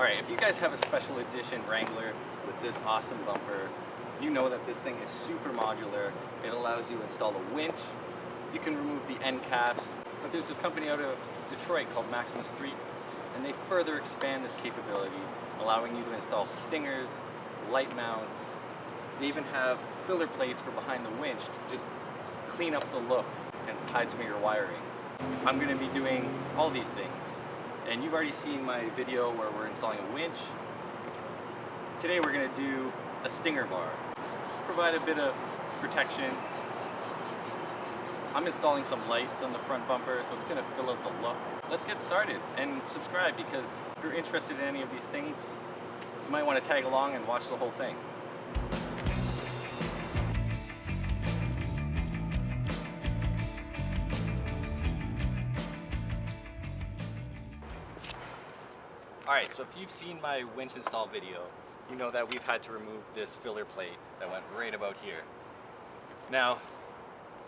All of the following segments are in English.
Alright, if you guys have a special edition Wrangler with this awesome bumper, you know that this thing is super modular. It allows you to install a winch. You can remove the end caps, but there's this company out of Detroit called Maximus-3, and they further expand this capability, allowing you to install stingers, light mounts. They even have filler plates for behind the winch to just clean up the look and hide some of your wiring. I'm going to be doing all these things, and you've already seen my video where we're installing a winch. Today we're going to do a stinger bar, provide a bit of protection. I'm installing some lights on the front bumper, so it's going to fill out the look. Let's get started, and subscribe, because if you're interested in any of these things, you might want to tag along and watch the whole thing. Alright, so if you've seen my winch install video, you know that we've had to remove this filler plate that went right about here. Now,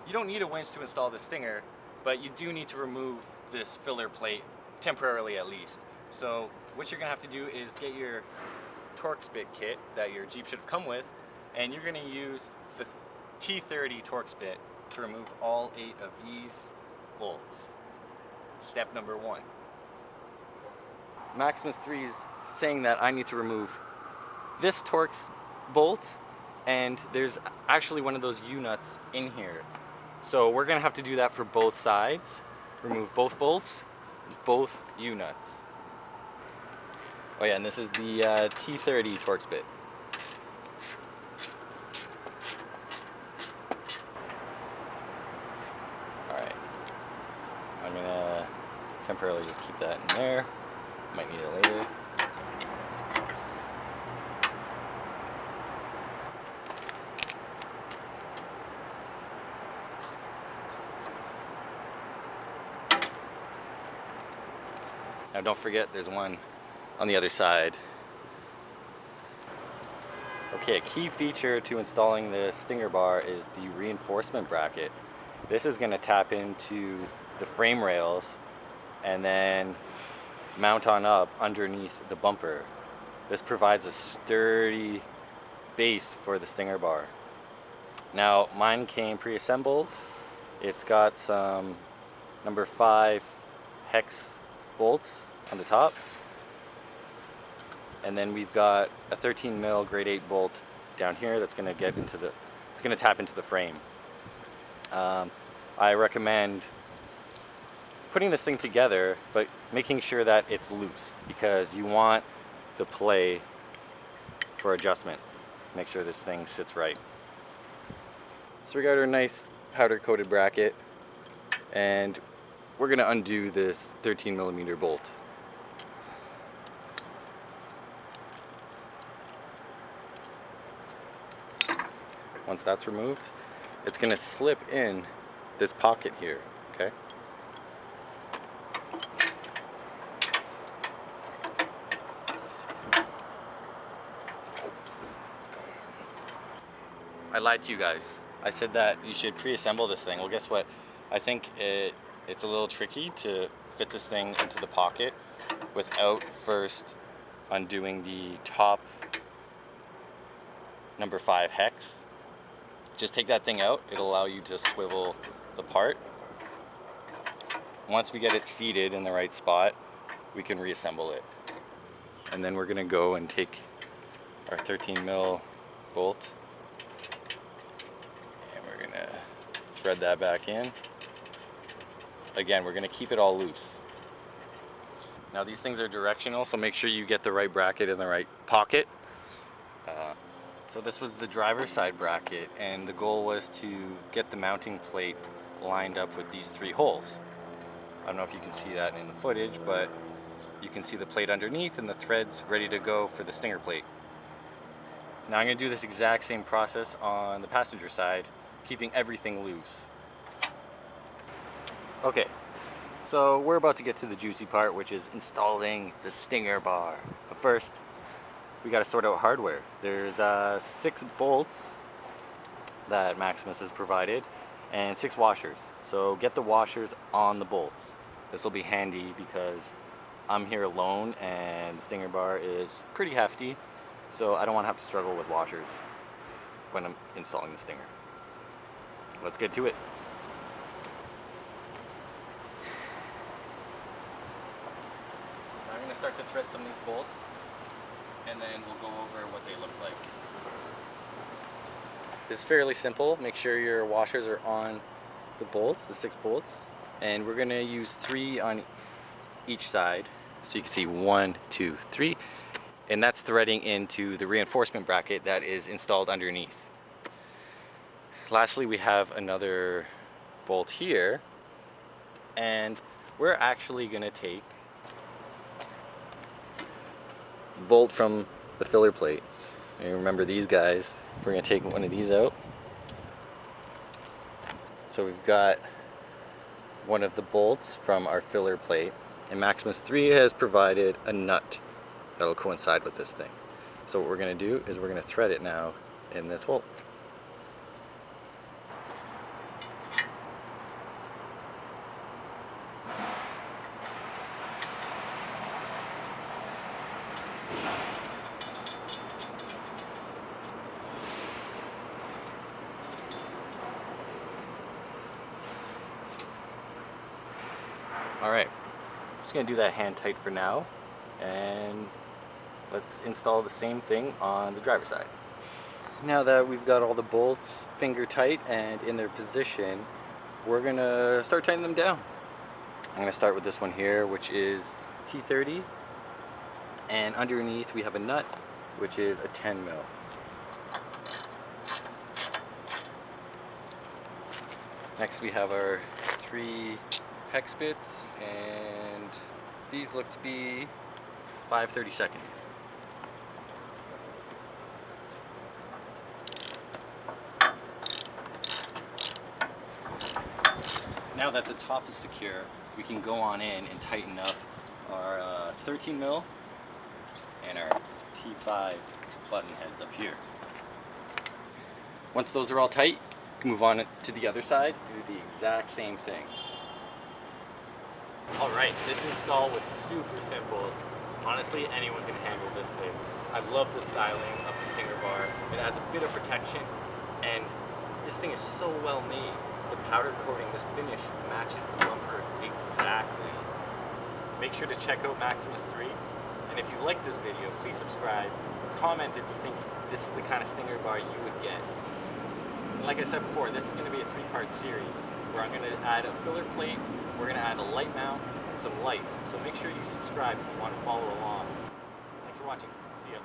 you don't need a winch to install the stinger, but you do need to remove this filler plate, temporarily at least. So what you're going to have to do is get your TORX bit kit that your Jeep should have come with, and you're going to use the T30 TORX bit to remove all 8 of these bolts. Step number 1. Maximus-3 is saying that I need to remove this TORX bolt, and there's actually one of those U-nuts in here. So we're going to have to do that for both sides. Remove both bolts, both U-nuts. Oh yeah, and this is the T30 TORX bit. Alright, I'm going to temporarily just keep that in there. Might need it later. Now don't forget, there's one on the other side. Okay, a key feature to installing the stinger bar is the reinforcement bracket. This is going to tap into the frame rails and then mount on up underneath the bumper. This provides a sturdy base for the stinger bar. Now mine came pre-assembled. It's got some number 5 hex bolts on the top, and then we've got a 13 mil grade 8 bolt down here that's going to get into the, it's going to tap into the frame. I recommend putting this thing together, but making sure that it's loose, because you want the play for adjustment. Make sure this thing sits right. So we got our nice powder coated bracket, and we're going to undo this 13 millimeter bolt. Once that's removed, it's going to slip in this pocket here, okay? I lied to you guys. I said that you should pre-assemble this thing. Well, guess what? I think it's a little tricky to fit this thing into the pocket without first undoing the top number 5 hex. Just take that thing out. It'll allow you to swivel the part. Once we get it seated in the right spot, we can reassemble it. And then we're gonna go and take our 13 mil bolt, and we're gonna thread that back in. Again, we're gonna keep it all loose. Now these things are directional, so make sure you get the right bracket in the right pocket. So this was the driver's side bracket, and the goal was to get the mounting plate lined up with these 3 holes. I don't know if you can see that in the footage, but you can see the plate underneath and the threads ready to go for the stinger plate. Now I'm going to do this exact same process on the passenger side, keeping everything loose. Okay, so we're about to get to the juicy part, which is installing the stinger bar. But first, we got to sort out hardware. There's 6 bolts that Maximus has provided and 6 washers. So get the washers on the bolts. This will be handy because I'm here alone and the stinger bar is pretty hefty, so I don't want to have to struggle with washers when I'm installing the stinger. Let's get to it. Now I'm going to start to thread some of these bolts, and then we'll go over what they look like. This is fairly simple. Make sure your washers are on the bolts, the 6 bolts, and we're going to use 3 on each side. So you can see 1, 2, 3, and that's threading into the reinforcement bracket that is installed underneath. Lastly, we have another bolt here, and we're actually going to take the bolt from the filler plate. And remember these guys, we're going to take one of these out. So we've got one of the bolts from our filler plate, and Maximus-3 has provided a nut that'll coincide with this thing. So what we're going to do is we're going to thread it now in this hole. Alright, just going to do that hand tight for now, and let's install the same thing on the driver's side. Now that we've got all the bolts finger tight and in their position, we're going to start tightening them down. I'm going to start with this one here, which is T30, and underneath we have a nut, which is a 10 mil. Next we have our 3 hex bits, and these look to be 5/32. Now that the top is secure, we can go on in and tighten up our 13 mil and our T5 button heads up here. Once those are all tight, you can move on to the other side, do the exact same thing. Alright, this install was super simple. Honestly, anyone can handle this thing. I love the styling of the stinger bar. It adds a bit of protection, and this thing is so well made. The powder coating, this finish matches the bumper exactly. Make sure to check out Maximus-3, and if you like this video, please subscribe. Comment if you think this is the kind of stinger bar you would get. And like I said before, this is going to be a 3-part series where I'm going to add a filler plate, we're going to add a light mount, and some lights. So make sure you subscribe if you want to follow along. Thanks for watching. See ya.